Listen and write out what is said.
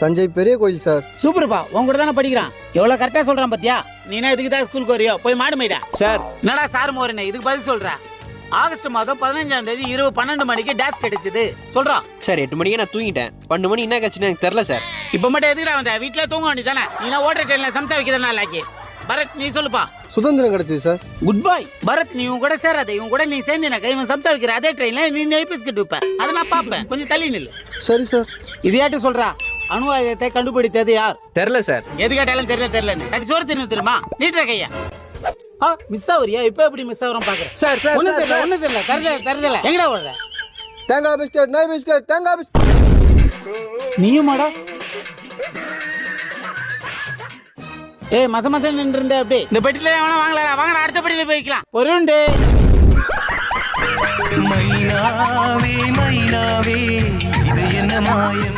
தஞ்சை பெரிய கோயில் சார். சூப்பர்ப்பா, உன் கூட தானே படிக்கிறான். எவ்வளவு கரெக்டா சொல்றான் பாத்தியா? நீனா இதுக்கு தான் ஸ்கூலுக்கு வரியோ? போய் மாடு மேய்டா. சார் என்னடா சார் மோரனே இதுக்கு பதில் சொல்ற? ஆகஸ்ட் மாதம் 15ஆம் தேதி இரவு 12 மணிக்கு டாஸ் கிடைச்சது சொல்றான். சார் 8 மணிக்கு நான் தூங்கிட்டேன். 12 மணி என்ன கட்சின்னு எனக்கு தெரியல சார். இப்ப மட்டும் எதுக்குடா வந்த? வீட்டுல தூங்க வேண்டியதானே? நீனா ஓட்டர் ட்ரெயின்ல சம்சா வைக்கிறதுனா லாக்கி. பரத் நீ சொல்லுப்பா. சுதந்திரம் கிடைச்சது சார். குட் பாய் பரத், நீ உன் கூட சேராத. இவன் கூட நீ சேர்ந்து எனக்கு இவன் சம்சா வைக்கிற அதே ட்ரெயின்ல நீ நெய் பிஸ்கட் வைப்ப. அதை நான் பாப்பேன். கொஞ்சம் தள்ளி நில்லு. சரி சார். இது யார்ட்டு சொல்றா? அணு ஆயுதத்தை கண்டுபிடித்தது யார்? தெரியல சார். எது கேட்டாலும் தெரியலன்னு கட்டி சோறு தின்னு தெரியுமா? நீட்டுற கையா. மிஸ் ஆகுறியா? இப்ப எப்படி மிஸ் ஆகுறோம் பாக்குறேன். சார் சார் ஒண்ணு தெரியல கருதல எங்கடா ஓடுற? தேங்காய் பிஸ்கட், நெய் பிஸ்கட், தேங்காய் பிஸ்கட். நீயும் மாடா? ஏய் மச நின்று இருந்த அப்படி இந்த பெட்டில எவனா வாங்கலடா. வாங்கடா, அடுத்த பெட்டில போய்க்கலாம். பொருண்டு மைனாவே மைனாவே இது என்ன மாயம்.